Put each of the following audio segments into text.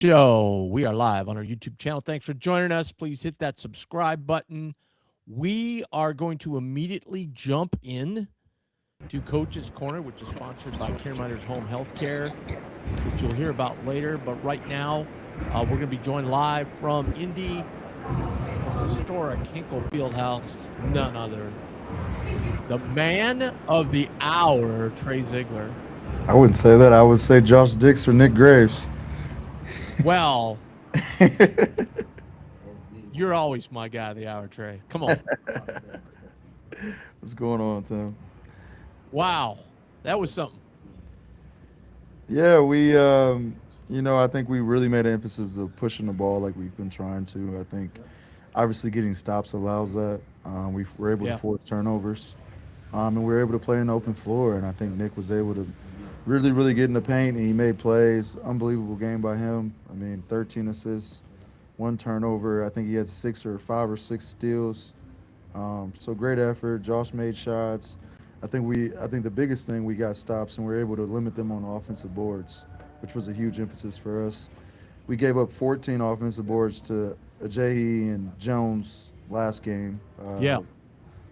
Show. We are live on our YouTube channel. Thanks for joining us. Please hit that subscribe button. We are going to immediately jump in to Coach's Corner, which is sponsored by Carolina's Home Healthcare, which you'll hear about later. But right now, we're going to be joined live from Indy, from historic Hinkle Fieldhouse, none other. The man of the hour, Trey Ziegler. I wouldn't say that. I would say Josh Dix or Nick Graves. Well, you're always my guy of the hour, Trey. Come on. What's going on, Tim? Wow. That was something. Yeah, I think we really made an emphasis of pushing the ball like we've been trying to. I think obviously getting stops allows that. We were able to Yeah. force turnovers, and we were able to play an open floor. And I think Nick was able to really, really get in the paint, and he made plays. Unbelievable game by him. I mean, 13 assists, one turnover. I think he had 5 or 6 steals. So great effort. Josh made shots. I think the biggest thing, we got stops and we were able to limit them on offensive boards, which was a huge emphasis for us. We gave up 14 offensive boards to Ajayi and Jones last game. Yeah.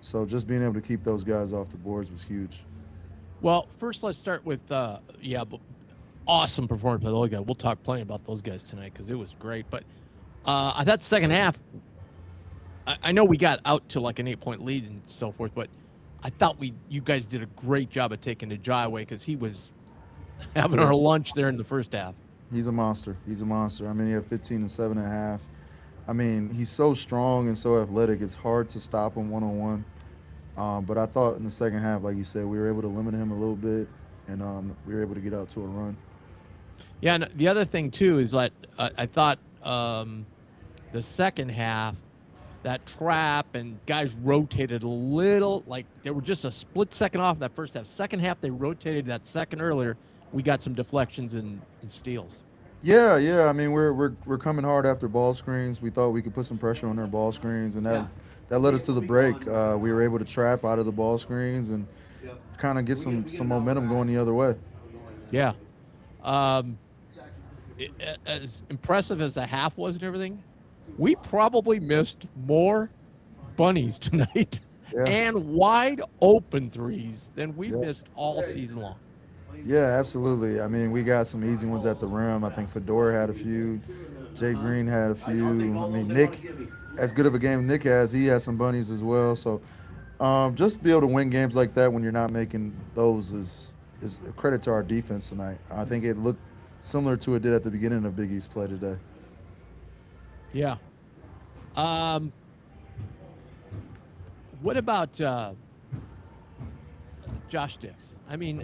So just being able to keep those guys off the boards was huge. Well, first let's start with awesome performance by those guys. We'll talk plenty about those guys tonight because it was great. But I thought the second half, I know we got out to like an 8-point lead and so forth, but I thought you guys did a great job of taking the Jai away because he was having our lunch there in the first half. He's a monster. He's a monster. I mean, he had 15 and 7.5. I mean, he's so strong and so athletic. It's hard to stop him one-on-one. But I thought in the second half, like you said, we were able to limit him a little bit, and we were able to get out to a run. Yeah, and the other thing too is that I thought the second half, that trap and guys rotated a little, like they were just a split second off that first half. Second half, they rotated that second earlier. We got some deflections and steals. Yeah. I mean, we're coming hard after ball screens. We thought we could put some pressure on their ball screens, and that led us to the break. We were able to trap out of the ball screens and kind of get some momentum going the other way. Yeah. As impressive as the half was and everything, we probably missed more bunnies tonight Yeah. and wide open threes than we Yeah. missed all season long. Yeah, absolutely. I mean, we got some easy ones at the rim. I think Fedora had a few. Jay Green had a few. I mean, Nick, as good of a game Nick has, he has some bunnies as well. So just to be able to win games like that when you're not making those is a credit to our defense tonight. I think it looked similar to it did at the beginning of Big East play today. Yeah. What about Josh Dix? I mean,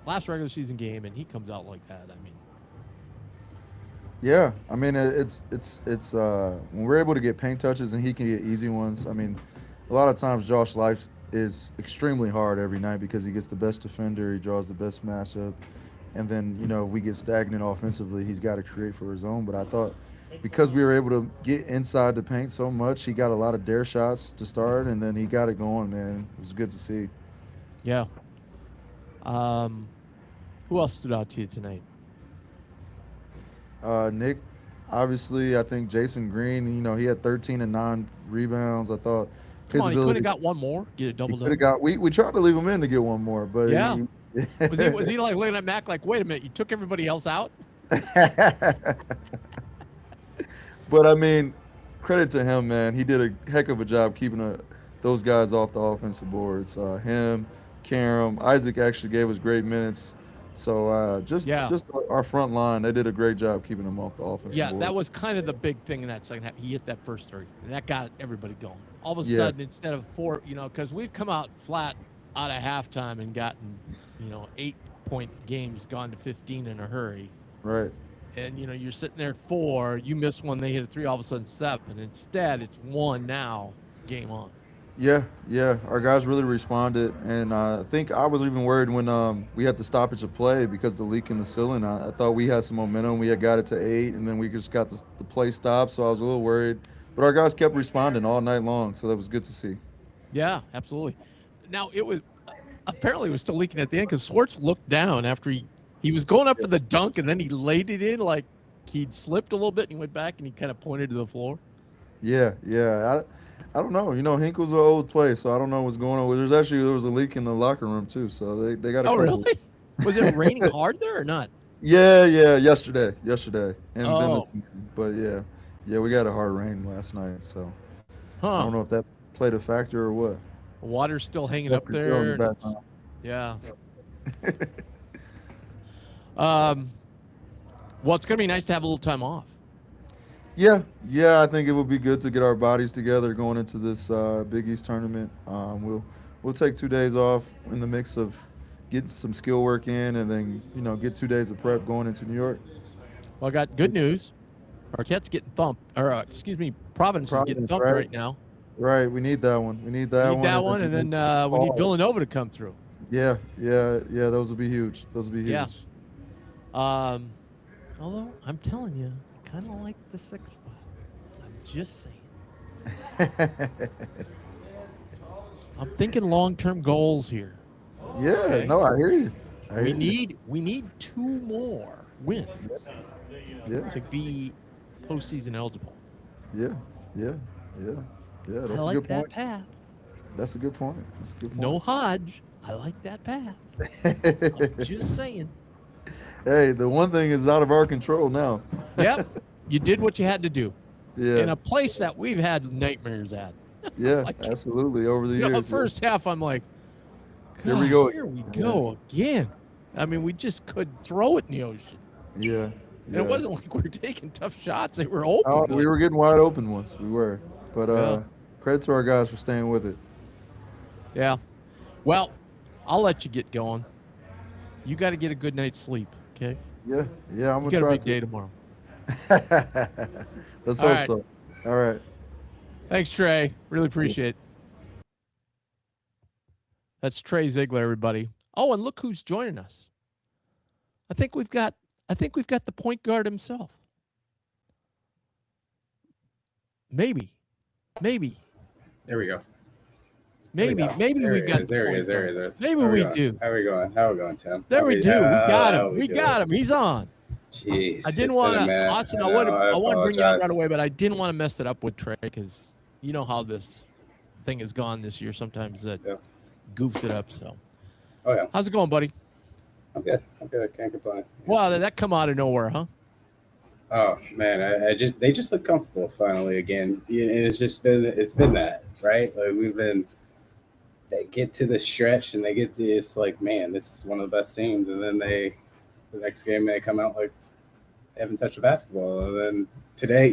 last regular season game, and he comes out like that. I mean, Yeah, I mean it's when we're able to get paint touches and he can get easy ones. I mean, a lot of times Josh life is extremely hard every night because he gets the best defender, he draws the best matchup, and then if we get stagnant offensively, he's got to create for his own. But I thought because we were able to get inside the paint so much, he got a lot of dare shots to start, and then he got it going. Man, it was good to see. yeah. Who else stood out to you tonight? Nick, obviously, I think Jason Green. He had 13 and 9 rebounds. I thought Come his on, he could ability. have got one more, get a He double could have double. got. We tried to leave him in to get one more, but Yeah. he, Was he like looking at Mac like, wait a minute, you took everybody else out? But I mean, credit to him, man. He did a heck of a job keeping those guys off the offensive boards. Him, Karam, Isaac actually gave us great minutes. So Yeah. just our front line, they did a great job keeping them off the offensive Yeah, board. that was kind of the big thing in that second half. He hit that first three, and that got everybody going. All of a Yeah. sudden, instead of four, because we've come out flat out of halftime and gotten, 8-point games gone to 15 in a hurry. Right. And, you're sitting there at 4, you miss one, they hit a 3, all of a sudden 7. Instead, it's 1 now, game on. Yeah. Our guys really responded, and I think I was even worried when we had the stoppage of play because the leak in the ceiling. I thought we had some momentum. We had got it to 8, and then we just got the play stopped, so I was a little worried. But our guys kept responding all night long, so that was good to see. Yeah, absolutely. Now, it was apparently it was still leaking at the end because Swartz looked down after he was going up for the dunk, and then he laid it in like he'd slipped a little bit and he went back and he kind of pointed to the floor? Yeah, yeah. I don't know. You know, Hinkle's an old place, so I don't know what's going on. There was a leak in the locker room too, so they got a Oh, couple. really? Was it raining hard there or not? Yeah, yeah. Yesterday, and then Oh, this morning. But yeah, yeah. We got a hard rain last night, so I don't huh. know if that played a factor or what. Water's still Some hanging stuff up for sure in the there, and it's background. yeah. Um, well, it's gonna be nice to have a little time off. Yeah, yeah. I think it would be good to get our bodies together going into this Big East tournament. We'll take 2 days off in the mix of getting some skill work in, and then get 2 days of prep going into New York. Well, I got good news. Marquette's getting thumped, or excuse me, Providence is getting Providence, thumped right? right now. Right. We need that one. We need We that need one, that and one, and then then we need fall. Villanova to come through. Yeah, yeah, yeah. Those will be huge. Those will be Yeah. huge. Um, although I'm telling you, I kind of like the 6th spot. I'm just saying. I'm thinking long-term goals here. Yeah. Okay. No, I hear you. I hear you. We need 2 more wins Yeah, to be postseason eligible. yeah, yeah, yeah, yeah. I That's a like good that point. path. That's a good point. That's a good No point. Hodge. I like that path. I'm just saying. Hey, the one thing is out of our control now. Yep. You did what you had to do in Yeah, a place that we've had nightmares at. yeah, Like, absolutely. Over the the years, yeah. first half, I'm like, Here we go. Here we go again. I mean, we just couldn't throw it in the ocean. Yeah, And yeah. it wasn't like we were taking tough shots. They were Oh, open. we were getting wide open once. We were, but Yeah. credit to our guys for staying with it. Yeah. Well, I'll let you get going. You got to get a good night's sleep, okay? Yeah, yeah. I'm You gonna got a try big to. day tomorrow. Let's All hope right. so. All right. Thanks, Trey. Really appreciate it. That's Trey Ziegler, everybody. Oh, and look who's joining us. I think we've got the point guard himself. Maybe. There we go. Maybe we've got the point guard. Maybe we do. How are we going? How are we going, Tim? There we do. We got him. We do. got him. He's on. Jeez. I didn't want to, Austin. I want to bring you out right apologize. away, but I didn't want to mess it up with Trey because you know how this thing has gone this year. Sometimes that goofs it up. So, Oh yeah, how's it going, buddy? I'm good. Can't complain. Wow, did that come out of nowhere, huh? Oh man, they just look comfortable finally again, and it's been that, right? Like they get to the stretch and they get this like, man, this is one of the best teams, and then the next game they come out like they haven't touched a basketball, and then today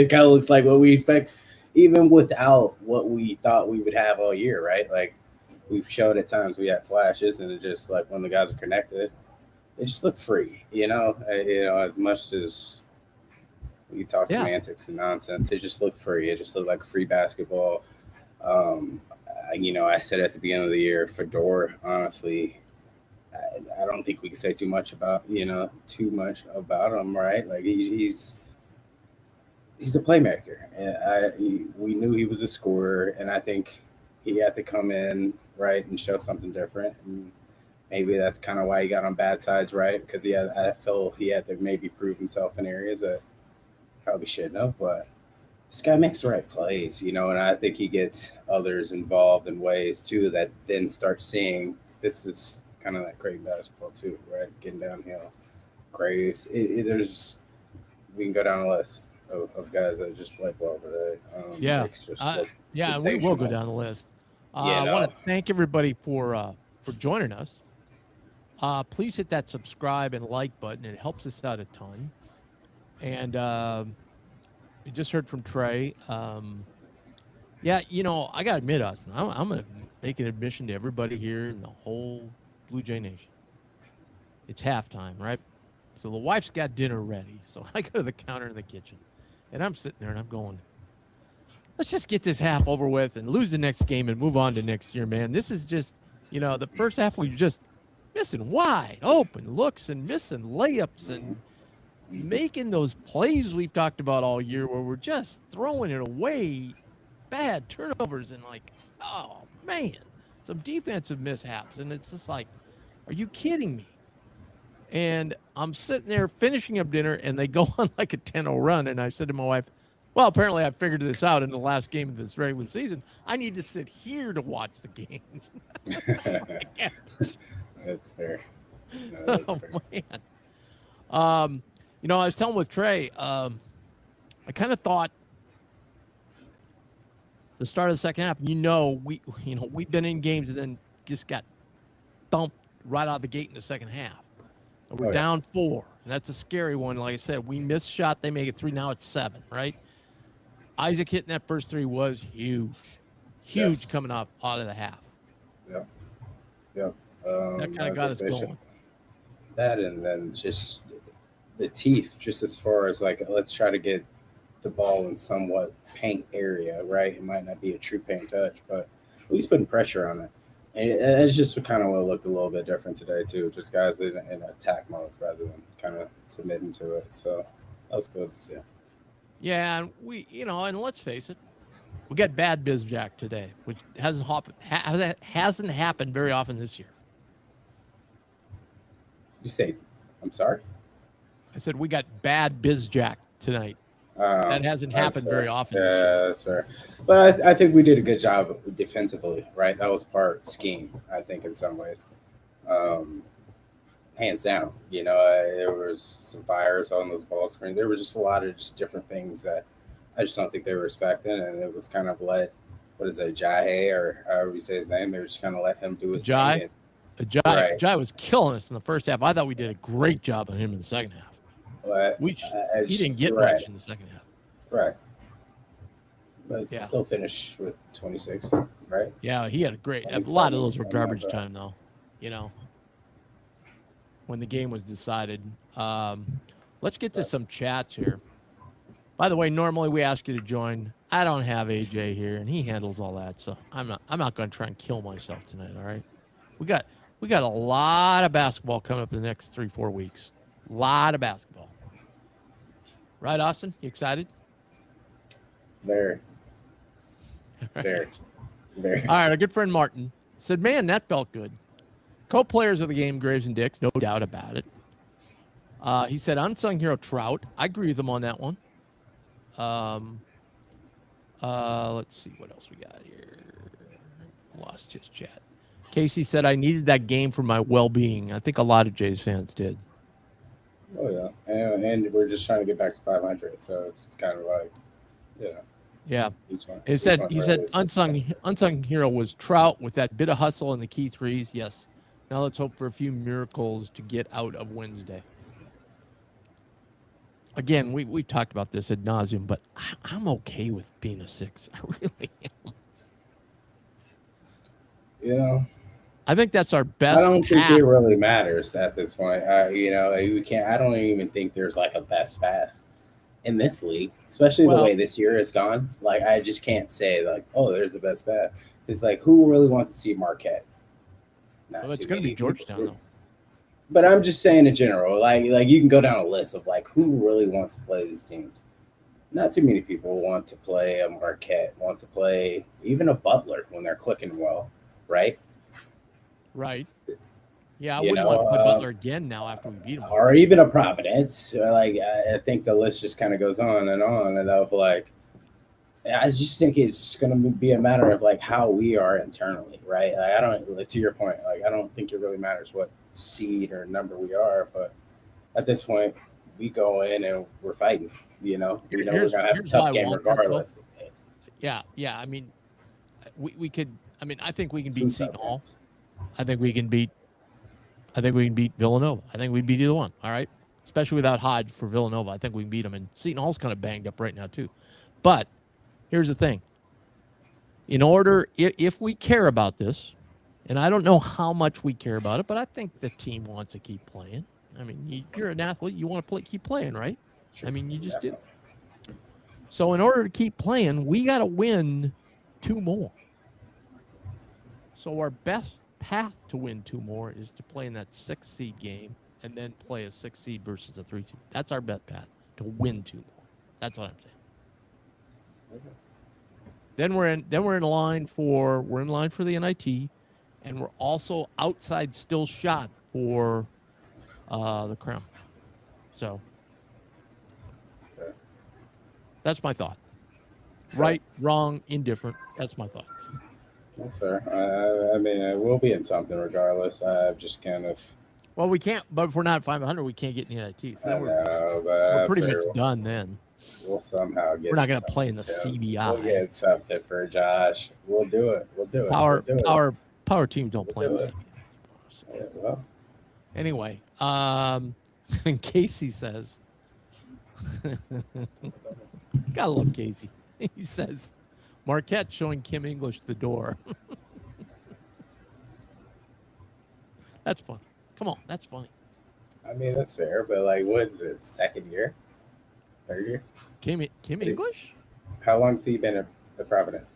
kind of looks like what we expect, even without what we thought we would have all year, right? Like we've showed at times we had flashes, and it just like when the guys are connected, it just looked free, as much as we talk semantics and nonsense, it just looked free. It just looked like free basketball. I said at the beginning of the year, Fedor, honestly, I don't think we can say too much about him, right? Like he's a playmaker, and we knew he was a scorer, and I think he had to come in right and show something different, and maybe that's kind of why he got on bad sides, right? Because I feel he had to maybe prove himself in areas that probably shouldn't have, but this guy makes the right plays, and I think he gets others involved in ways too that then start seeing this is kind of that great basketball too, right? Getting downhill, Graves. There's we can go down a list of guys that just played well today. We will go down the list. I want to thank everybody for joining us. Please hit that subscribe and like button. It helps us out a ton. And we just heard from Trey. I got to admit, Austin, I'm going to make an admission to everybody here in the whole Bluejay Nation. It's halftime, right? So the wife's got dinner ready. So I go to the counter in the kitchen, and I'm sitting there, and I'm going, let's just get this half over with and lose the next game and move on to next year, man. This is just, the first half we were just missing wide open looks and missing layups and making those plays we've talked about all year where we're just throwing it away, bad turnovers, and like, oh, man, some defensive mishaps. And it's just like, are you kidding me? And I'm sitting there finishing up dinner, and they go on like a 10-0 run. And I said to my wife, well, apparently I figured this out in the last game of this regular season. I need to sit here to watch the game. That's fair. No, that's Oh, fair. man. I was telling with Trey, I kind of thought the start of the second half, we've been in games and then just got thumped right out of the gate in the second half. And we're down 4. And that's a scary one. Like I said, we missed shot. They make it 3. Now it's 7, right? Isaac hitting that first 3 was huge. Huge coming out of the half. Yep. That kind of got us going. That, and then just the teeth, just as far as like, let's try to get the ball in somewhat paint area, right? It might not be a true paint touch, but at least putting pressure on it. And it's just kind of what looked a little bit different today too. Just guys in attack mode rather than kind of submitting to it. So that was good to see. Yeah, and and let's face it, we got bad biz jack today, which hasn't happened very often this year. You say, I'm sorry? I said we got bad biz jack tonight. That hasn't happened very often. Yeah, that's fair. But I think we did a good job defensively, right? That was part scheme, I think, in some ways. Hands down. There was some fires on those ball screens. There were just a lot of just different things that I just don't think they were respecting. And it was kind of what is it, Jai, or however you say his name? They were just kind of let him do his thing. Jai was killing us in the first half. I thought we did a great job on him in the second half. But he didn't get much in the second half. Right. But still finished with 26, right? Yeah, he had a lot of those were garbage time, though, when the game was decided. Let's get to some chats here. By the way, normally we ask you to join. I don't have AJ here, and he handles all that, so I'm not going to try and kill myself tonight, all right? We got a lot of basketball coming up in the next 3-4 weeks. A lot of basketball. Right, Austin? You excited? Very. All right, our good friend Martin said, man, that felt good. Co-players of the game, Graves and Dix, no doubt about it. He said, unsung hero Trout. I agree with him on that one. Let's see what else we got here. Lost his chat. Casey said, I needed that game for my well-being. I think a lot of Jays fans did. Oh, yeah. And we're just trying to get back to 500. So it's kind of like, Yeah. He said unsung hero was Trout with that bit of hustle and the key threes. Yes. Now let's hope for a few miracles to get out of Wednesday. Again, we talked about this ad nauseum, but I'm okay with being a 6. I really am. I think that's our best. I don't think it really matters at this point. We can't. I don't even think there's like a best path in this league, especially the way this year has gone. Like, I just can't say like, oh, there's a best path. It's like, who really wants to see Marquette? It's going to be Georgetown, though. But I'm just saying in general, like you can go down a list of like who really wants to play these teams. Not too many people want to play a Marquette, want to play even a Butler when they're clicking well, right? Right. Yeah, I wouldn't want to play Butler again now after we beat them. Or even a Providence. Like, I think the list just kind of goes on, and of like, I just think it's going to be a matter of like how we are internally, right? Like, I don't, to your point, like I don't think it really matters what seed or number we are, but at this point, we go in and we're fighting. We're going to have a tough game regardless. Yeah. I mean, we could. I mean, I think we can beat Seton Hall. I think we can beat Villanova. I think we beat either one. All right, especially without Hodge for Villanova. I think we can beat them. And Seton Hall's kind of banged up right now too. But here's the thing: in order, if we care about this, and I don't know how much we care about it, but I think the team wants to keep playing. I mean, you're an athlete; you want to keep playing, right? Sure. I mean, you just do. So in order to keep playing, we got to win 2 more. So our best path to win 2 more is to play in that 6 seed game and then play a 6 seed versus a 3 seed. That's our best path to win 2 more. That's what I'm saying. Okay. Then we're in line for the NIT, and we're also outside still shot for the crown. So Fair. that's my thought. Right, wrong, indifferent. That's my thought. That's fair. I mean, we'll be in something regardless. I've just kind of. Well, we can't, but if we're not 500, we can't get in the NIT. So I then know, we're but pretty fair. much done then. We'll somehow get. We're not going to play in the something, Tim. CBI. We'll get something for Josh. We'll do it. We'll do it. Power we'll do it. power teams don't play in do the it. CBI anymore. So. Yeah, well, Anyway, and Casey says, gotta love Casey. He says, Marquette showing Kim English the door. That's funny. Come on, that's funny. I mean, that's fair, but like, what is it? Second year? Third year? Kim English? How long's he been at Providence?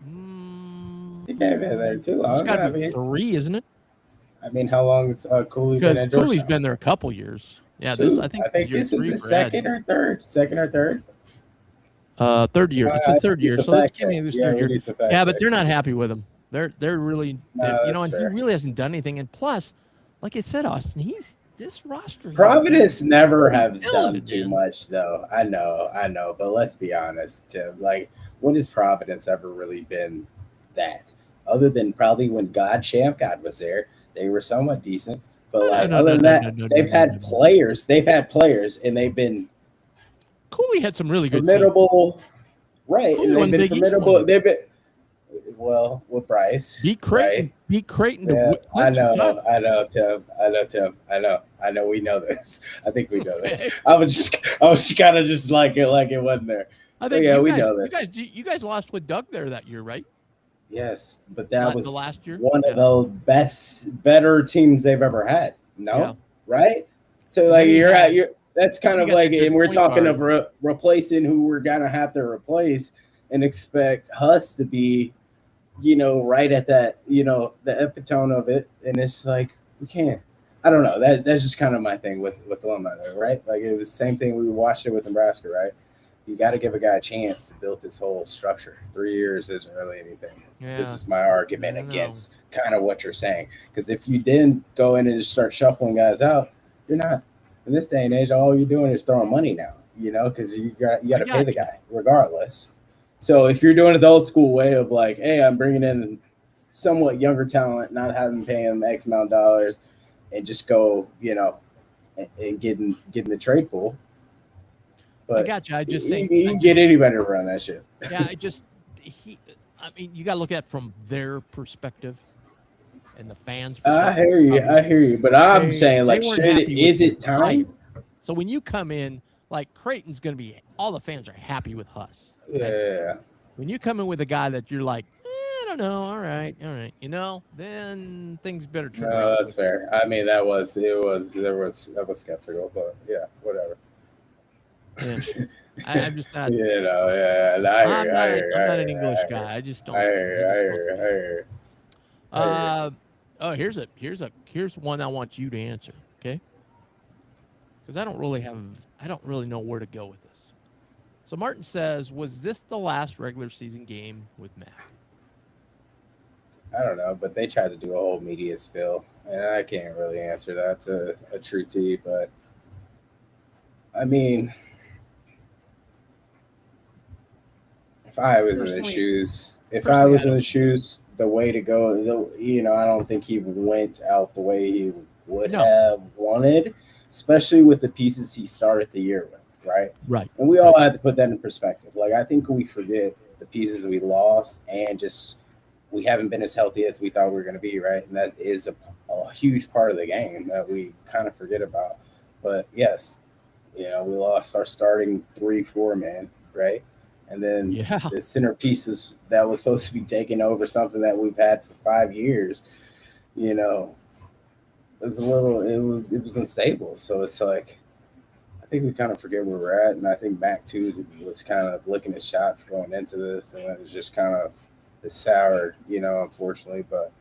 He can't have been there too long. It's got to be I mean, 3, isn't it? I mean, how long has Cooley been Because at Cooley's Georgetown? been there a couple years. Yeah, Two. I think this is his for Ed. second or third. Second or third? Third year. It's his third year. So let's give me this third year. Yeah, but they're not happy with him. They're really, and he really hasn't done anything. And plus, like I said, Austin, this roster. Providence never has done too much, though. I know. But let's be honest, Tim. Like, when has Providence ever really been that? Other than probably when God was there, they were somewhat decent. But like, other than that, they've had players. They've had players, and they've been. Cooley had some really good formidable, right? Cooley And they've been formidable. They've been well with Bryce. Beat Creighton. Right? Beat Creighton. Yeah, I know, Tim. I know. We know this. I think we know this. I was just kind of just like it wasn't there. I think we know this. You guys lost with Doug there that year, right? Yes, but that was the last year. One of the better teams they've ever had. No, right? So like you're that's kind of like, and we're talking of replacing who we're gonna have to replace, and expect Huss to be, right at that, the epitome of it, and it's like we can't. I don't know. That's just kind of my thing with alumni, right? Like it was the same thing we watched it with Nebraska, right? You got to give a guy a chance to build this whole structure. 3 years isn't really anything. Yeah. This is my argument against kind of what you're saying. Because if you didn't go in and just start shuffling guys out, you're not. In this day and age, all you're doing is throwing money now, because you got to pay the guy regardless. So if you're doing it the old school way of like, hey, I'm bringing in somewhat younger talent, not having to pay him X amount of dollars, and just go, and getting the trade pool. But I got you. I just think you can get anybody to run that shit. Yeah, I mean, you got to look at it from their perspective and the fans. I hear you. But I'm saying, like, is it time? So when you come in, like Creighton's going to be, all the fans are happy with Huss. Okay? Yeah. When you come in with a guy that you're like, I don't know, all right, then things better turn around. No, that's fair. I mean, I was skeptical, but yeah, whatever. Yeah. I'm just not. I'm not an English guy. I just don't. I hear. Here's one I want you to answer, okay? Because I don't really know where to go with this. So Martin says, was this the last regular season game with Matt? I don't know, but they tried to do a whole media spill, and I can't really answer that to a true T. But I mean, if I was in the shoes, the way to go, I don't think he went out the way he would have wanted, especially with the pieces he started the year with, right? Right. And we all had to put that in perspective. Like, I think we forget the pieces we lost and just we haven't been as healthy as we thought we were going to be, right? And that is a huge part of the game that we kind of forget about. But, yes, we lost our starting 3-4 man, right? And then the centerpieces that was supposed to be taking over something that we've had for 5 years, it was unstable. So it's like, I think we kind of forget where we're at. And I think Mac too was kind of looking at shots going into this, and it was just kind of soured, unfortunately. But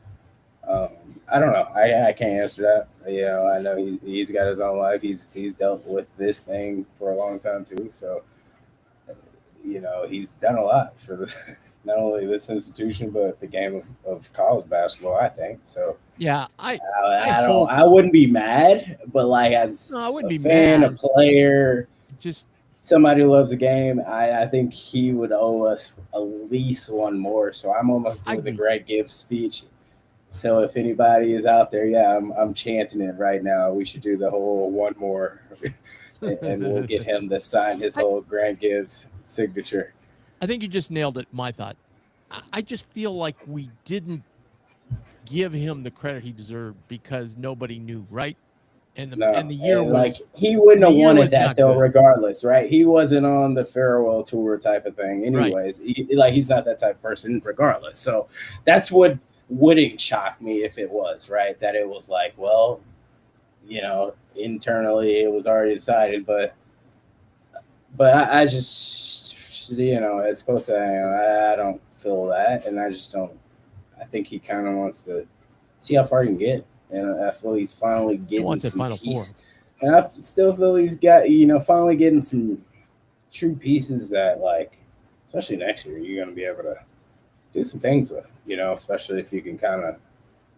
I don't know. I can't answer that. I know he's got his own life. He's dealt with this thing for a long time too. So he's done a lot for not only this institution but the game of college basketball. I think so. Yeah, I I hope. I wouldn't be mad, but like No, I as wouldn't a be fan, a mad. player, Just somebody who loves the game, I think he would owe us at least one more. So I'm almost I doing the agree. Greg Gibbs speech. So if anybody is out there, yeah, I'm chanting it right now. We should do the whole one more, and we'll get him to sign his I, whole Grant Gibbs signature. I think you just nailed it. My thought. I just feel like we didn't give him the credit he deserved because nobody knew, right? And No, the year and like was he wouldn't the have year wanted was that not though, good, regardless, right? He wasn't on the farewell tour type of thing, right? anyways. He's not that type of person, regardless. So that's what wouldn't shock me if it was right. That it was like, well, internally it was already decided, but I just as close as I am, I don't feel that, and I just don't. I think he kind of wants to see how far he can get, and I feel he's finally He getting wants a some Final Four. peace. And I still feel he's got finally getting some true pieces that, like, especially next year, you're going to be able to do some things with. Especially if you can kind of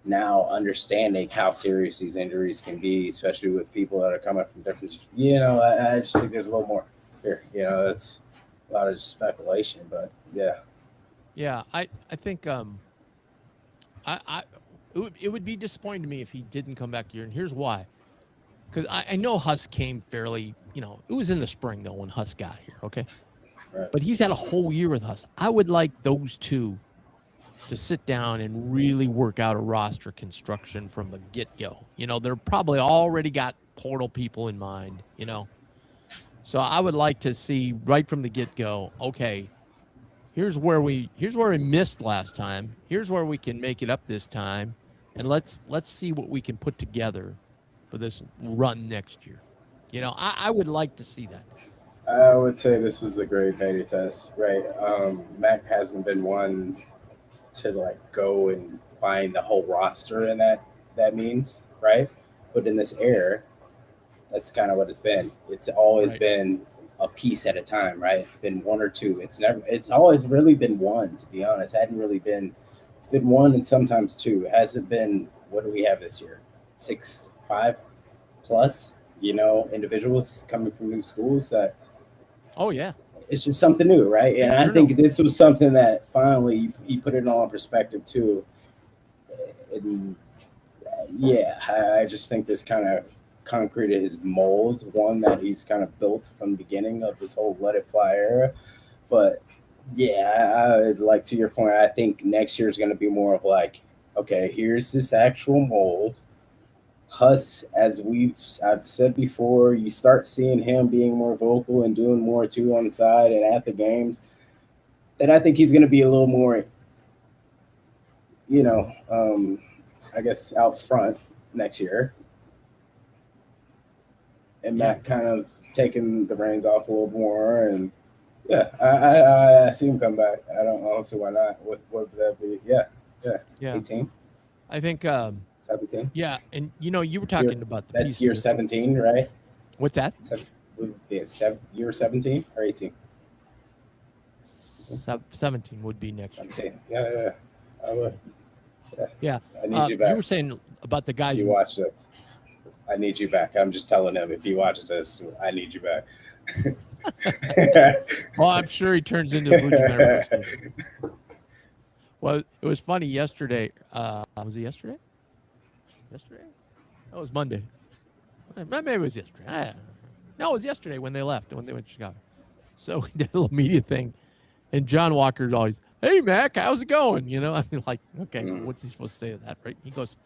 now understanding how serious these injuries can be, especially with people that are coming from different. I just think there's a little more here. That's a lot of speculation, but yeah. Yeah, I think I it would be disappointing to me if he didn't come back here, and here's why. Because I know Huss came fairly, it was in the spring though when Huss got here, okay? Right. But he's had a whole year with Huss. I would like those two to sit down and really work out a roster construction from the get-go. They're probably already got portal people in mind, So I would like to see right from the get-go, okay, here's where we missed last time. Here's where we can make it up this time. And let's see what we can put together for this run next year. I would like to see that. I would say this was a great beta test, right? Mac hasn't been one to like go and find the whole roster, and that means, right? But in this era, that's kind of what it's been. It's always Right. been a piece at a time, right? It's been one or two. It's always really been one, to be honest. It's been one and sometimes two. It hasn't been, what do we have this year? 6, 5 plus, individuals coming from new schools that Oh yeah. it's just something new, right? Big And I turnover. think this was something that finally he put it all in perspective too. And yeah, I just think this kind of concreted his mold, one that he's kind of built from the beginning of this whole let it fly era. But yeah, like to your point, I think next year is going to be more of like, okay, here's this actual mold. Huss, as I've said before, you start seeing him being more vocal and doing more too on the side and at the games. Then I think he's going to be a little more, I guess out front next year. And Yeah. Matt kind of taking the reins off a little more, and yeah, I see him come back. I don't see why not. What would that be? Yeah, 18, I think 17. yeah, and you were talking about the That's pieces. year 17, right? What's that? Year 17 or 18? 17 would be next year. 17. Yeah. I would. Yeah. I need you back. You were saying about the guys. If you watch this, I need you back. I'm just telling him if he watches this, I need you back. Well, I'm sure he turns into the Bluejay Banter person. Well, it was funny yesterday. Was it yesterday? Yesterday? That was Monday. Maybe it was yesterday. No, it was yesterday when they left, when they went to Chicago. So we did a little media thing, and John Walker's always, "Hey, Mac, how's it going?" I mean, like, okay, what's he supposed to say to that, right? He goes,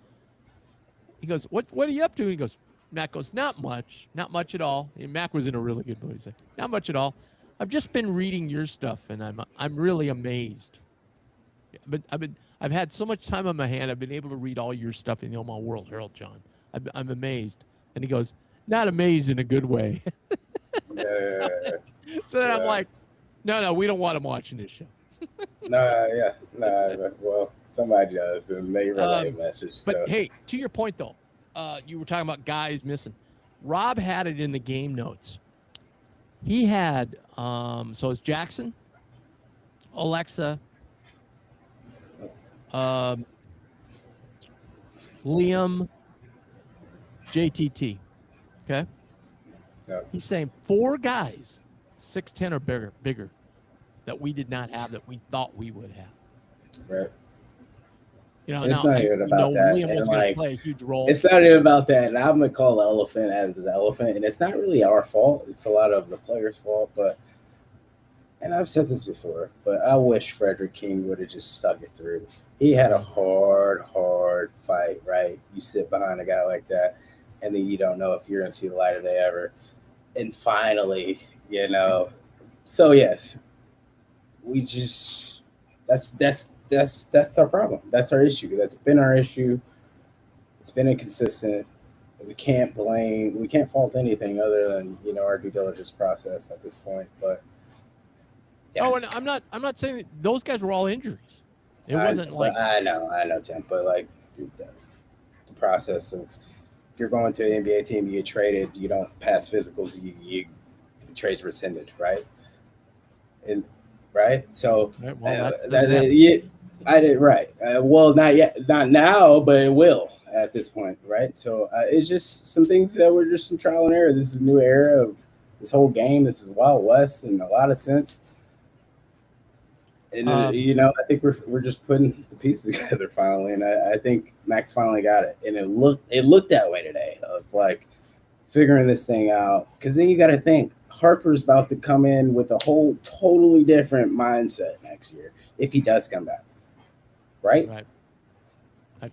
"What are you up to?" He goes, Mac goes, not much at all. And Mac was in a really good mood. He said, "Not much at all. I've just been reading your stuff, and I'm really amazed. But I've had so much time on my hand. I've been able to read all your stuff in the Omaha World Herald, John. I'm amazed." And he goes, "Not amazed in a good way." So then I'm like, no, we don't want him watching this show. Well, somebody does, and they relay a message. But hey, to your point though, you were talking about guys missing. Rob had it in the game notes. He had so it's Jackson, Alexa, Liam, JTT. Okay. Yeah. He's saying 4 guys, 6'10" or bigger, that we did not have that we thought we would have. Right. You know, It's now not even about that. Liam And was going to like, play a huge role. it's not even about that. And I'm gonna call the elephant as the elephant, and it's not really our fault. It's a lot of the players' fault. But and I've said this before, but I wish Frederick King would have just stuck it through. He had a hard fight, right? You sit behind a guy like that, and then you don't know if you're gonna see the light of day ever. And finally, So yes, we just that's our problem. That's our issue. That's been our issue. It's been inconsistent. We can't fault anything other than our due diligence process at this point. But yes. Oh, and I'm not saying that those guys were all injuries. It wasn't like I know, Tim. But like the process of if you're going to an NBA team, you get traded, you don't pass physicals, the trade's rescinded, right? And right, so right, well, I did right. Well, not yet, not now, but it will at this point, right? So it's just some things that were just some trial and error. This is a new era of this whole game. This is Wild West in a lot of sense. And I think we're just putting the pieces together finally, and I think Max finally got it. And it looked that way today of like figuring this thing out. Because then you got to think Harper's about to come in with a whole totally different mindset next year if he does come back. Right.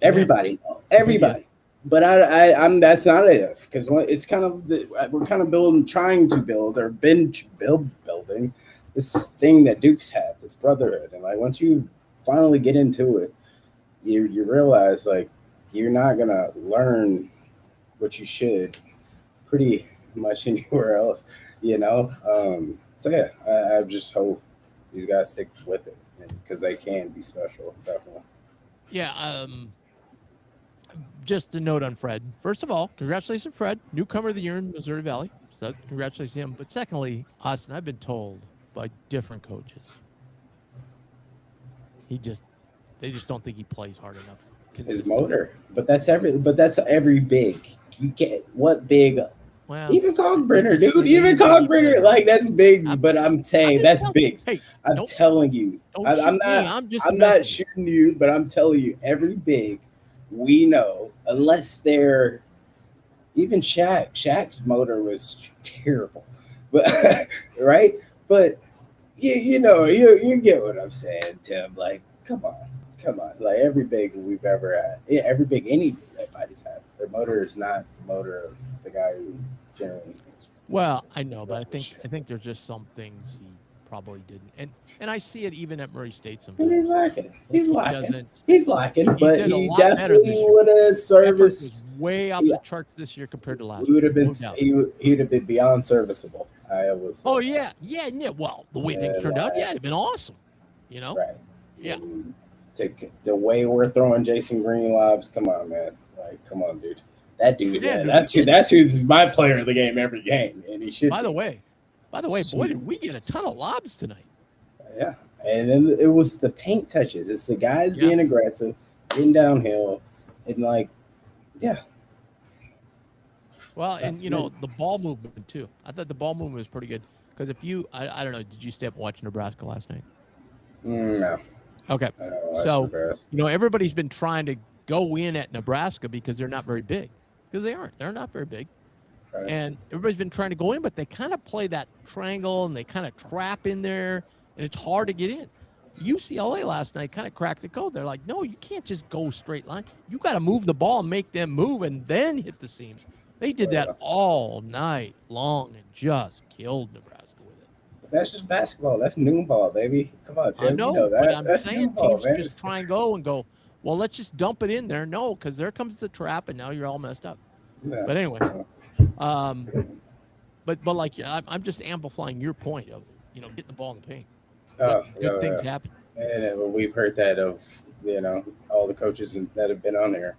Everybody. But I'm that's not a if, because it's kind of we're kind of trying to build or been building this thing that Duke's had, this brotherhood, and like once you finally get into it, you realize like you're not gonna learn what you should pretty much anywhere else, So yeah, I just hope these guys stick with it because they can be special, definitely. Yeah. Just a note on Fred. First of all, congratulations, Fred, newcomer of the year in Missouri Valley. So congratulations to him. But secondly, Austin, I've been told by different coaches, they just don't think he plays hard enough. His motor, but that's every big. You get what big. Well, even Cogbringer, dude. Even Cogbringer, like that's big. But I'm saying that's big. Hey, I'm telling you, I'm not shooting you, but I'm telling you, every big we know, unless they're even Shaq's motor was terrible, but right. But you get what I'm saying, Tim. Like, come on. Like every big we've ever had, every big anybody's had, their motor is not the motor of the guy who generally. Well, I know, but I think there's just some things he probably didn't, and I see it even at Murray State sometimes. He's lacking. But he definitely would have serviced way off the charts this year compared to last. He would have been. He would have been beyond serviceable. Oh yeah. Well, the way things turned out, it'd been awesome. Right. Yeah. The way we're throwing Jason Green lobs, come on, man. Like, come on, dude. That dude, that's who's my player of the game every game, and he should. By the way, boy, did we get a ton of lobs tonight. Yeah, and then it was the paint touches. It's the guys being aggressive, getting downhill, and like, yeah. Well, and the ball movement too. I thought the ball movement was pretty good because I don't know, did you stay up and watch Nebraska last night? No. Okay, so everybody's been trying to go in at Nebraska because they're not very big, because they're not very big, right. And everybody's been trying to go in, but they kind of play that triangle and they kind of trap in there, and it's hard to get in. UCLA last night kind of cracked the code. They're like, no, you can't just go straight line. You got to move the ball and make them move and then hit the seams. They did that all night long and just killed Nebraska. That's just basketball. That's noon ball, baby. Come on, Tim. I know that. But I'm saying teams just try and go, well, let's just dump it in there. No, because there comes the trap, and now you're all messed up. Yeah. But anyway, but like I'm just amplifying your point of getting the ball in the paint. Good things happen. And we've heard that of all the coaches that have been on there.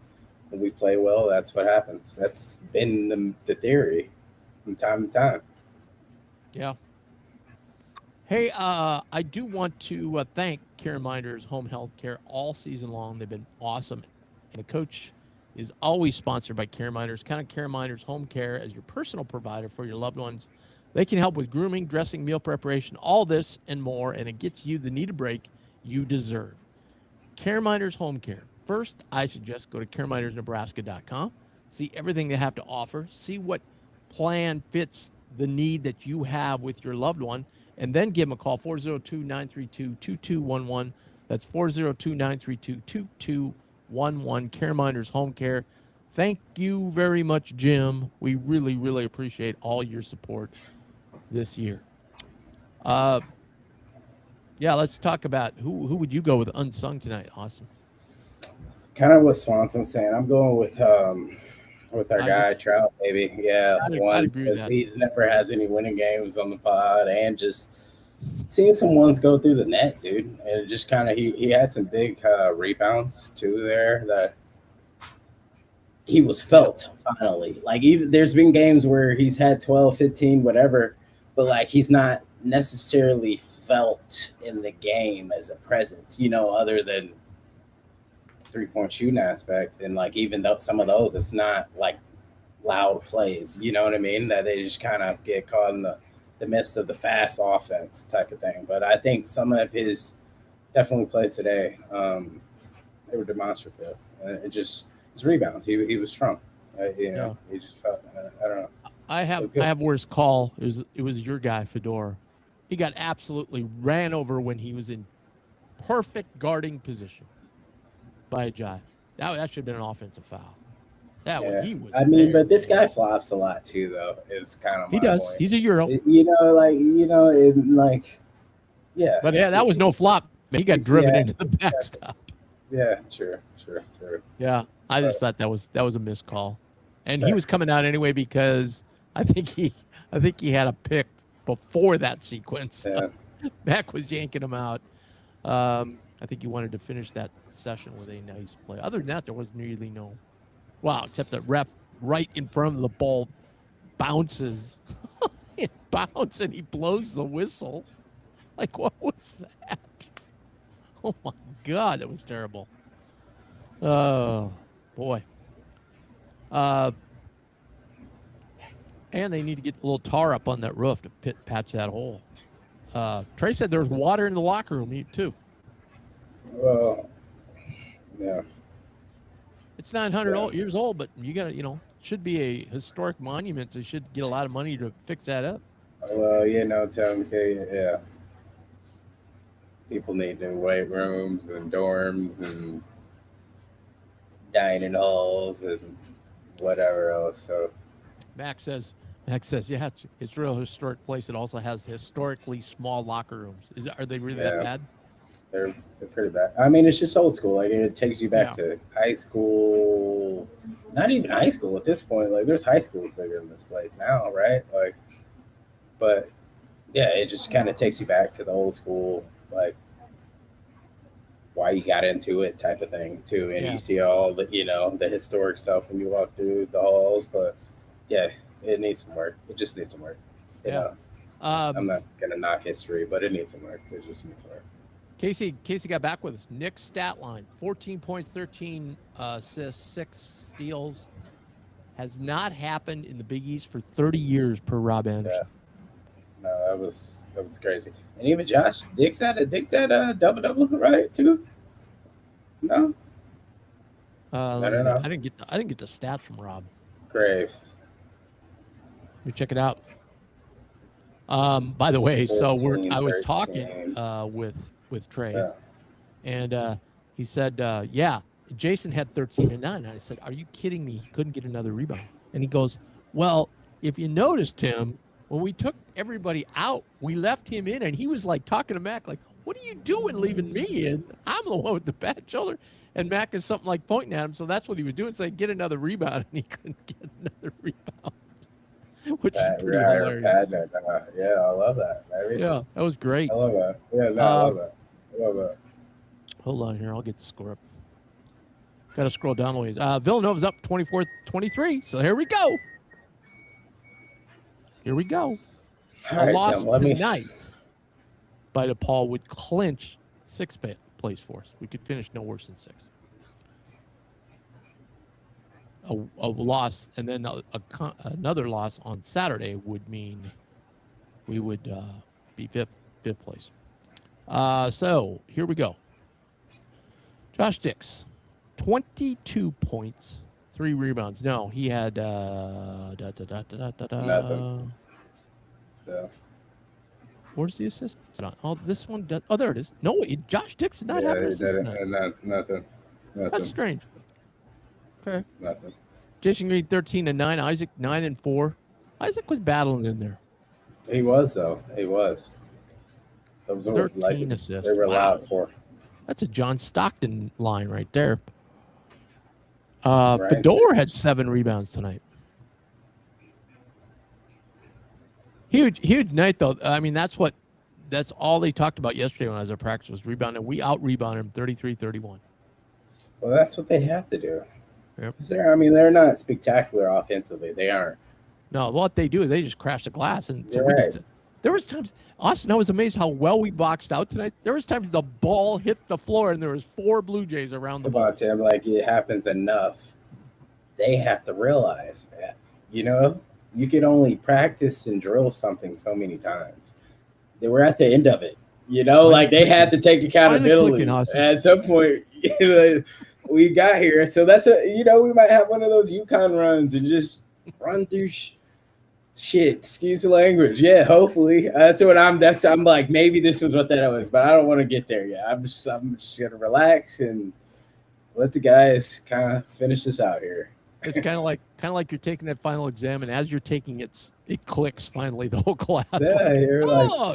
When we play well, that's what happens. That's been the theory from time to time. Yeah. Hey, I do want to thank Care Minders Home Health Care all season long. They've been awesome. And the coach is always sponsored by Care Minders. Count on Care Minders Home Care as your personal provider for your loved ones. They can help with grooming, dressing, meal preparation, all this and more, and it gets you the needed break you deserve. Care Minders Home Care. First, I suggest go to caremindersnebraska.com, see everything they have to offer, see what plan fits the need that you have with your loved one, and then give them a call, 402-932-2211. That's 402-932-2211. Care Minders Home Care. Thank you very much, Jim. We really, really appreciate all your support this year. Yeah, let's talk about who would you go with unsung tonight, Austin? Kind of what Swanson's saying. I'm going with our guy Trout, maybe. Yeah, I'd agree with that. He never has any winning games on the pod, and just seeing some ones go through the net, dude. And just kind of he had some big rebounds too there that he was felt finally. Like, even there's been games where he's had 12, 15, whatever, but like he's not necessarily felt in the game as a presence, other than 3-point shooting aspect. And like, even though some of those, it's not like loud plays, you know what I mean? That they just kind of get caught in the midst of the fast offense type of thing. But I think some of his definitely plays today, they were demonstrative. His rebounds, he was strong. He just felt, I don't know. I have worse call. It was your guy, Fedor. He got absolutely ran over when he was in perfect guarding position by a jive. That should have been an offensive foul. He was. I mean, but this guy flops a lot too, though. Is kind of he does. Point. He's a Euro. Yeah. But yeah, that was no flop. He got driven into the backstop. Yeah, true. Yeah, I just thought that was a missed call, and he was coming out anyway because I think he had a pick before that sequence. Yeah. Mac was yanking him out. I think he wanted to finish that session with a nice play. Other than that, there was really no. Wow, except the ref right in front of the ball bounces. It bounces and he blows the whistle. Like, what was that? Oh, my God, that was terrible. Oh, boy. And they need to get a little tar up on that roof to patch that hole. Trey said there was water in the locker room, too. Well, yeah. It's 900 years old, but you got to, should be a historic monument. So you should get a lot of money to fix that up. Well, Tim, yeah. People need new weight rooms and dorms and dining halls and whatever else. So Max says, yeah, it's a real historic place. It also has historically small locker rooms. Are they really that bad? They're pretty bad. I mean, it's just old school. Like, it takes you back to high school. Not even high school at this point. Like, there's high schools bigger than this place now, right? Like, but yeah, it just kind of takes you back to the old school, like, why you got into it type of thing too. And you see all the, the historic stuff when you walk through the halls. But yeah, it needs some work. It just needs some work. I'm not gonna knock history, but it needs some work. It just needs some work. Casey got back with us. Nick's stat line: 14 points, 13 assists, 6 steals. Has not happened in the Big East for 30 years per Rob Anderson. Yeah. No, that was crazy. And even Josh Dick's had a double, right? Too. No. I don't know. I didn't get the stat from Rob. Grave. Let me check it out. By the way, 14, I was talking with Trey, and he said, Jason had 13 and 9. And I said, are you kidding me? He couldn't get another rebound. And he goes, well, if you noticed, Tim, when we took everybody out, we left him in, and he was like talking to Mac, like, what are you doing leaving me in? I'm the one with the bad shoulder. And Mac is something like pointing at him. So that's what he was doing, saying, get another rebound. And he couldn't get another rebound, which is pretty hilarious. Yeah, I love that. Yeah, that was great. I love that. Yeah, I love that. Hold on here. I'll get the score up. Got to scroll down the ways. Villanova's up 24-23. So here we go. All A right, loss Tim, let me. tonight by DePaul would clinch sixth place for us. We could finish no worse than sixth. A loss and then another loss on Saturday would mean we would be fifth place. So here we go. Josh Dix, 22 points, 3 rebounds. No, he had Nothing. So, where's the assist? Oh, this one does. Oh, there it is. No, Josh Dix did not have an he assist didn't. tonight. Nothing. That's strange. Okay. Nothing. Jason Green 13 and 9. Isaac 9 and 4. Isaac was battling in there. He was though. He was. Those were 13 assists. They were Wow. allowed for. That's a John Stockton line right there. Right. Fedor had 7 rebounds tonight. Huge night though. I mean, that's all they talked about yesterday when I was at practice was rebounding. We out-rebounded him 33-31. Well, that's what they have to do. Yep. They're not spectacular offensively. They aren't. No, what they do is they just crash the glass. And so Right. there was times, Austin, I was amazed how well we boxed out tonight. There was times the ball hit the floor and there was 4 Blue Jays around the ball. About Tim, like it happens enough. They have to realize that, you can only practice and drill something so many times. They were at the end of it, like they had to take accountability at some point. We got here, so that's we might have one of those UConn runs and just run through shit. Excuse the language. Yeah, hopefully that's what I'm like. Maybe this is what that was, but I don't want to get there yet. I'm just gonna relax and let the guys kind of finish this out here. It's kind of like you're taking that final exam, and as you're taking it, it clicks finally the whole class. Yeah, you're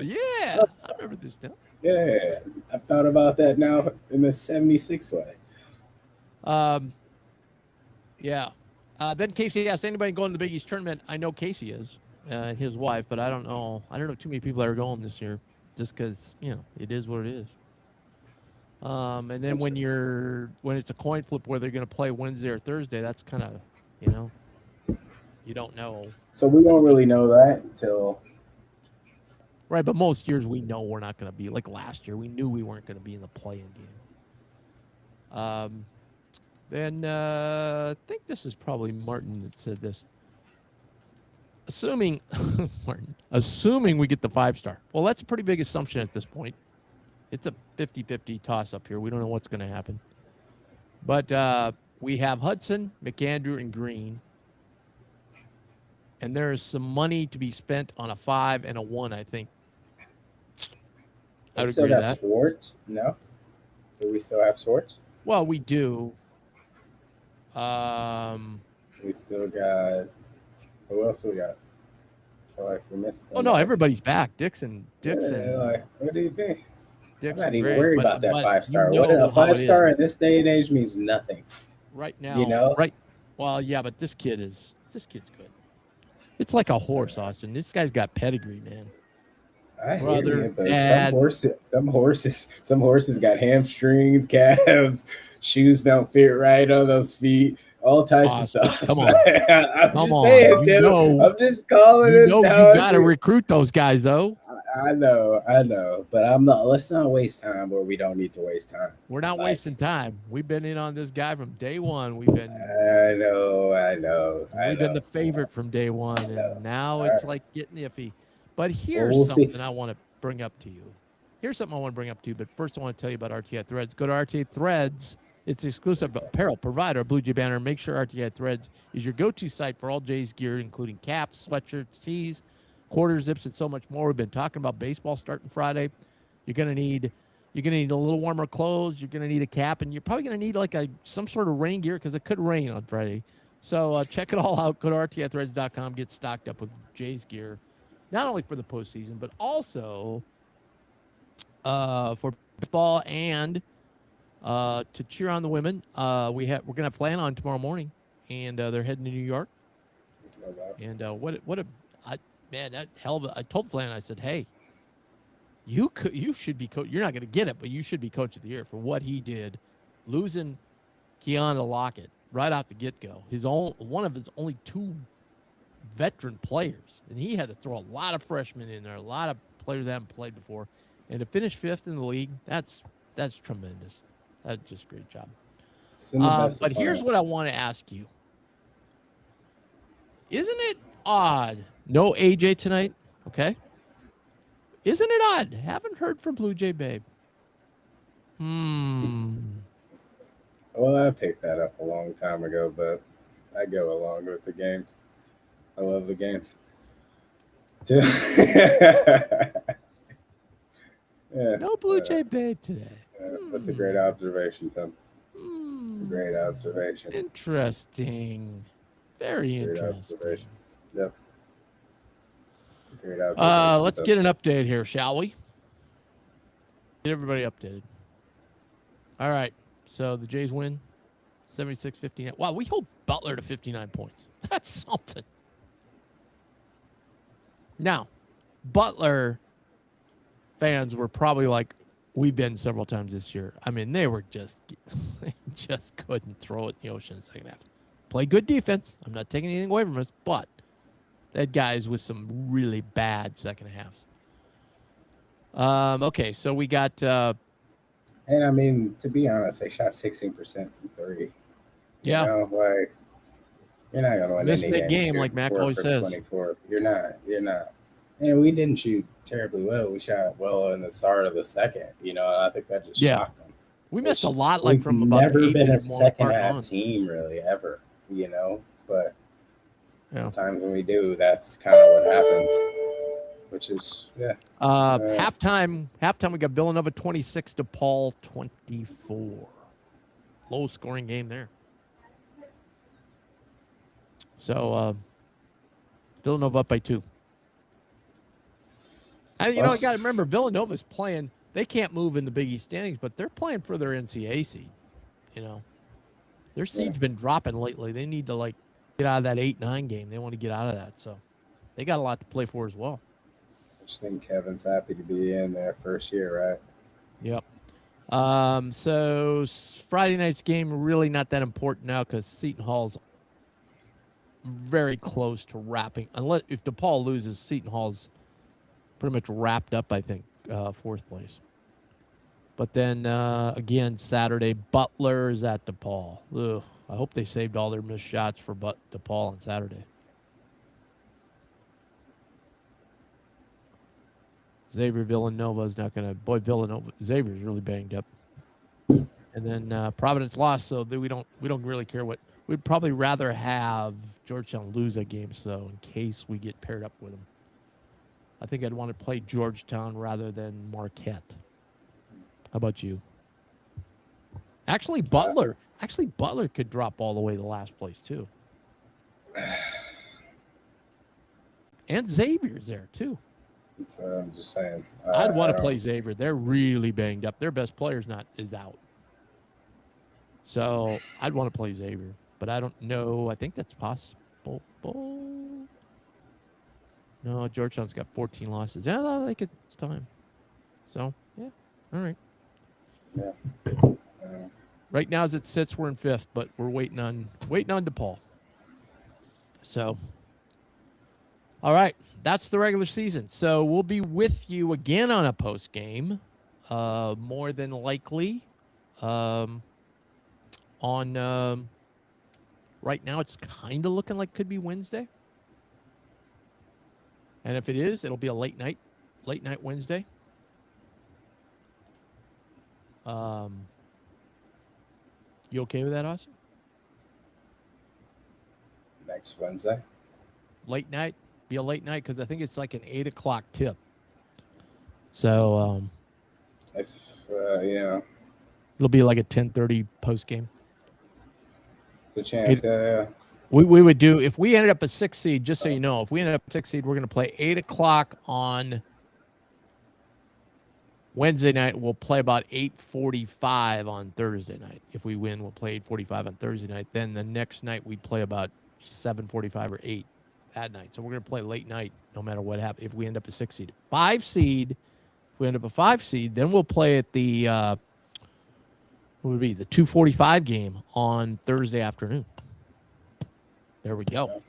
yeah, I remember this now. Yeah, I've thought about that now in the 76 way. Yeah. Then Casey asked, anybody going to the Big East tournament? I know Casey is, and his wife, but I don't know too many people that are going this year, just because it is what it is. And then when it's a coin flip where they're going to play Wednesday or Thursday, that's kind of you don't know. So we won't really know that until right. But most years we know we're not going to be like last year. We knew we weren't going to be in the play-in game. Then I think this is probably Martin that said this. Assuming we get the 5-star. Well, that's a pretty big assumption at this point. It's a 50-50 toss-up here. We don't know what's going to happen. But we have Hudson, McAndrew, and Green. And there is some money to be spent on a 5 and a 1, I think. I would agree with that. Swartz? No? Do we still have Swartz? Well, we do. We still got. Who else we got? I feel like we missed. Oh no, everybody's back. Dixon. Yeah, like, what do you think? Dixon, I'm not even worried about that 5-star. What a 5-star in this day and age means nothing. Right now, right? Well, yeah, but this kid's good. It's like a horse, Austin. This guy's got pedigree, man. I Brother, hear you, but dad. some horses got hamstrings, calves, shoes don't fit right on those feet, all types of stuff. Come on, I'm just saying, Tim. I'm just calling it. You got to recruit those guys, though. I know, but I'm not. Let's not waste time where we don't need to waste time. We're not wasting time. We've been in on this guy from day one. We've been. I know. We've been the favorite from day one, and now it's like getting iffy. But here's something I want to bring up to you. But first I want to tell you about RTI Threads. Go to RTI Threads. It's the exclusive apparel provider of Bluejay Banter. Make sure RTI Threads is your go-to site for all Jays gear, including caps, sweatshirts, tees, quarter zips, and so much more. We've been talking about baseball starting Friday. You're gonna need a little warmer clothes. You're gonna need a cap, and you're probably gonna need like some sort of rain gear because it could rain on Friday. So check it all out. Go to rtithreads.com. Get stocked up with Jays gear. Not only for the postseason, but also for baseball and to cheer on the women. We're gonna have Flan on tomorrow morning, and they're heading to New York. And I told Flan, I said, hey, you should be coach. You're not gonna get it, but you should be coach of the year for what he did, losing Keanu Lockett right off the get go. One of his only 2 veteran players, and he had to throw a lot of freshmen in there, a lot of players that haven't played before, and to finish 5th in the league, that's tremendous. That's just a great job. It's in the best But of here's fun. what I want to ask you. Isn't it odd? No AJ tonight, okay? Isn't it odd? Haven't heard from Bluejay Babe. Well, I picked that up a long time ago, but I go along with the games. I love the games. Yeah. No Bluejay Babe today. That's a great observation, Tim. It's a great observation. Interesting. Very Great interesting. observation. Yep. It's a great observation. Let's get an update here, shall we? Get everybody updated. All right. So the Jays win 76-59. Wow, we hold Butler to 59 points. That's something. Now, Butler fans were probably like we've been several times this year. I mean, they just couldn't throw it in the ocean in the second half. Play good defense. I'm not taking anything away from us, but that guys with some really bad second halves. Okay, so we got and I mean, to be honest, they shot 16% from 3. Yeah. You know, like, you're not going to win Miss any big game, like Mac always says. 24. You're not. And we didn't shoot terribly well. We shot well in the start of the second, and I think that just shocked them. We missed a lot, like from about never the been a second half team really ever, but the times when we do, that's kind of what happens, which is halftime we got Villanova 26, DePaul 24. Low scoring game there. So Villanova up by 2. I got to remember, Villanova's playing. They can't move in the Big East standings, but they're playing for their NCAA seed. Their seed's been dropping lately. They need to get out of that 8-9 game. They want to get out of that, so they got a lot to play for as well. I just think Kevin's happy to be in their first year, right? Yep. So Friday night's game really not that important now because Seton Hall's very close to wrapping. Unless if DePaul loses, Seton Hall's pretty much wrapped up, I think, 4th place. But then, again, Saturday, Butler is at DePaul. Ugh, I hope they saved all their missed shots for DePaul on Saturday. Xavier Villanova is not going to... Boy, Xavier's really banged up. And then Providence lost, so we don't really care what... We'd probably rather have Georgetown lose that game, so in case we get paired up with them. I think I'd want to play Georgetown rather than Marquette. How about you? Actually, Butler could drop all the way to last place, too. And Xavier's there, too. That's what I'm just saying. I'd want to play Xavier. They're really banged up. Their best player is out. So I'd want to play Xavier. But I don't know. I think that's possible. No, Georgetown's got 14 losses. Yeah, I think it's time. So, yeah. All right. Yeah. Right now, as it sits, we're in 5th, but we're waiting on DePaul. So, all right. That's the regular season. So we'll be with you again on a post game, more than likely. On right now, it's kind of looking like could be Wednesday. And if it is, it'll be a late night Wednesday. You okay with that, Austin? Next Wednesday? Late night? Be a late night because I think it's like an 8 o'clock tip. So, it'll be like a 10:30 post game. The chance, We would do, if we ended up a 6 seed, just so you know, if we ended up a 6 seed, we're going to play 8 o'clock on Wednesday night. We'll play about 8:45 on Thursday night. If we win, we'll play 8:45 on Thursday night. Then the next night, we'd play about 7:45 or 8 that night. So we're going to play late night no matter what happens if we end up a 6 seed. 5 seed, if we end up a 5 seed, then we'll play at the, what would it be, the 2:45 game on Thursday afternoon. There we go.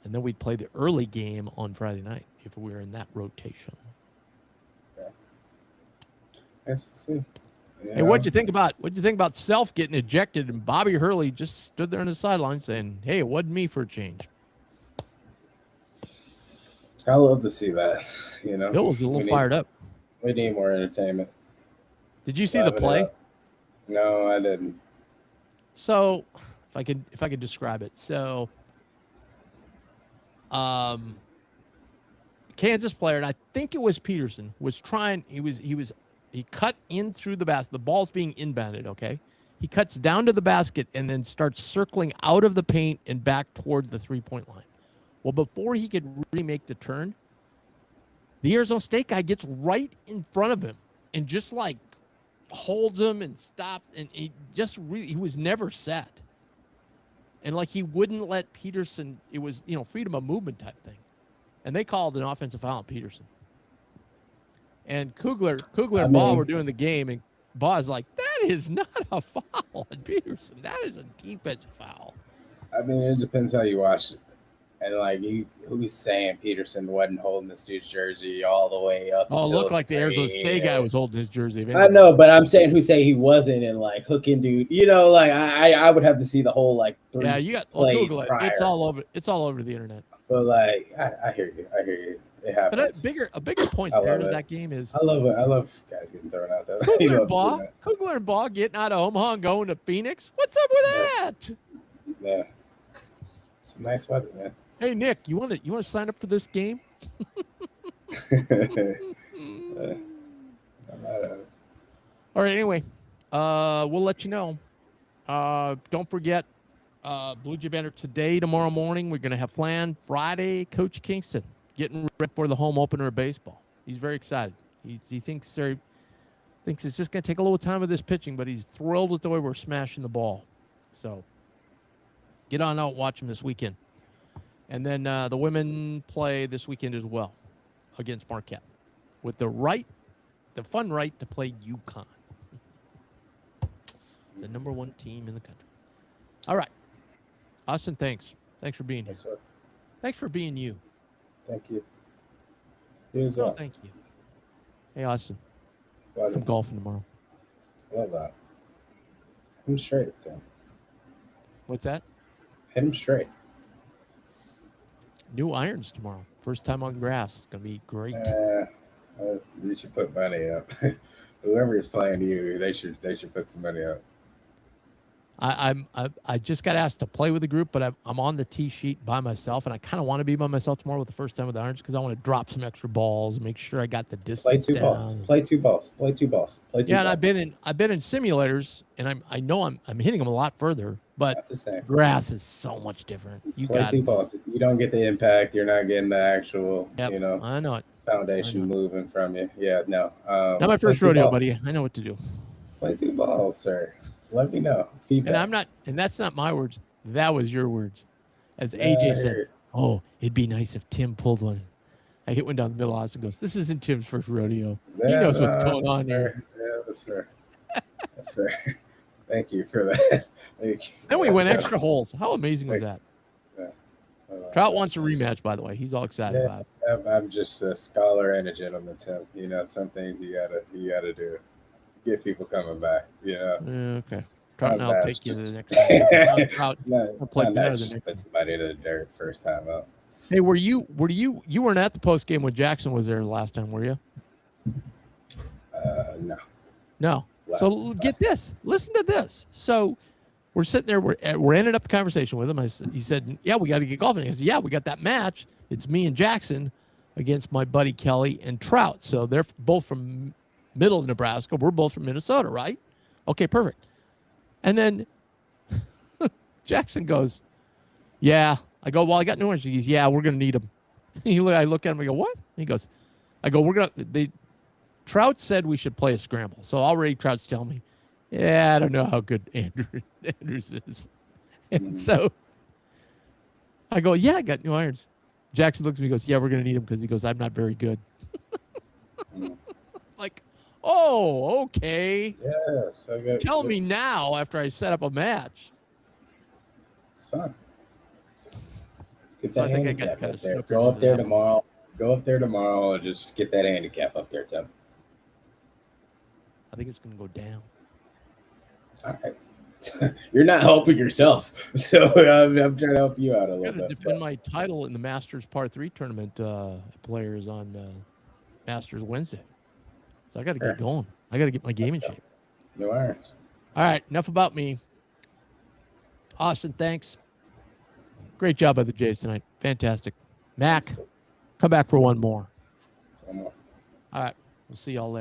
And then we'd play the early game on Friday night if we were in that rotation. Okay. Guess we'll see. Hey, what'd you think about Self getting ejected and Bobby Hurley just stood there on the sideline saying, "Hey, it wasn't me for a change." I love to see that. You know, Bill was a little fired up. We need more entertainment. Did you see the play? No, I didn't. So, if I could describe it, so, Kansas player, and I think it was Peterson, was trying. He cut in through the basket. The ball's being inbounded. Okay, he cuts down to the basket and then starts circling out of the paint and back toward the 3-point line. Well, before he could really make the turn, the Arizona State guy gets right in front of him and just like holds him and stops, and he was never set. And like he wouldn't let Peterson, it was, freedom of movement type thing. And they called an offensive foul on Peterson. And Kugler and Ball were doing the game, and Ball's like, that is not a foul on Peterson. That is a defensive foul. I mean, it depends how you watch it. And like, who's saying Peterson wasn't holding this dude's jersey all the way up? Oh, it looked like the Arizona State guy was holding his jersey. I know, but I'm saying who say he wasn't, and like hooking dude. Like I would have to see the whole like 3 you got Google it. Prior. It's all over the internet. But like, I hear you. It happens. But a bigger point there to that game is I love it. I love guys getting thrown out though. Kugler and Ball getting out of Omaha and going to Phoenix. What's up with that? Yeah, it's nice weather, man. Hey Nick, you want to sign up for this game? All right. Anyway, we'll let you know. Don't forget, Bluejay Banter today, tomorrow morning. We're going to have Flan. Friday, Coach Kingston getting ready for the home opener of baseball. He's very excited. He thinks it's just going to take a little time with this pitching, but he's thrilled with the way we're smashing the ball. So get on out and watch him this weekend. And then the women play this weekend as well against Marquette with the fun right to play UConn, the #1 team in the country. All right. Austin, thanks. Thanks for being here. Yes, sir. Thanks for being you. Thank you. Thank you. Hey, Austin. I'm golfing tomorrow. Love that. Hit him straight, Tim. What's that? Hit him straight. New irons tomorrow. First time on grass. It's going to be great. You should put money up. Whoever is playing you, they should put some money up. I just got asked to play with the group, but I'm on the tee sheet by myself, and I kind of want to be by myself tomorrow with the first time with the irons because I want to drop some extra balls and make sure I got the distance. Play two balls. And I've been in simulators, and I know I'm hitting them a lot further, but grass is so much different. You play got 2 balls. You don't get the impact. You're not getting the actual, I know it. Foundation moving from you. Yeah, no. Not my first rodeo, buddy. I know what to do. Play 2 balls, sir. Let me know. Feedback. And that's not my words. That was your words. As AJ said, oh, it'd be nice if Tim pulled one. I hit one down the middle. Austin goes, this isn't Tim's first rodeo. He knows what's going on here. Yeah, that's fair. That's fair. Thank you for that. Then we went extra holes. How amazing was that? Yeah. Trout wants a rematch, by the way. He's all excited about it. I'm just a scholar and a gentleman, Tim. some things you gotta do. Get people coming back. Okay. Trout and I'll take you to the next time. Trout, I'll play better than just put somebody to the dirt first time up. Hey, you weren't at the post game when Jackson was there last time, were you? No. So get this. Listen to this. So we're sitting there. We're ending up the conversation with him. He said, "Yeah, we got to get golfing." I said, "Yeah, we got that match. It's me and Jackson against my buddy Kelly and Trout. So they're both from middle Nebraska. We're both from Minnesota, right? Okay, perfect." And then Jackson goes, "Yeah." I go, "Well, I got new ones." He goes, "Yeah, we're gonna need them." I look at him. I go, "What?" He goes, "I go, we're gonna." Trout said we should play a scramble. So already Trout's telling me, "Yeah, I don't know how good Andrews is." And so I go, "Yeah, I got new irons." Jackson looks at me and goes, "Yeah, we're gonna need them," because he goes, "I'm not very good." Like, oh, okay. Yes. Okay. Tell me now after I set up a match. It's fun. Get So I that think I got handicap kind up of there. snookered Go up into there that one. tomorrow. Go up there tomorrow and just get that handicap up there, Tim. I think it's going to go down. All right. You're not helping yourself, so I'm trying to help you out a I little got to bit. defend my title in the Masters Par 3 tournament players on Masters Wednesday. So I got to Sure. get going. I got to get my game in shape. No irons. All right, enough about me. Austin, thanks. Great job by the Jays tonight. Fantastic. Mac, come back for one more. One more. All right, we'll see y'all later.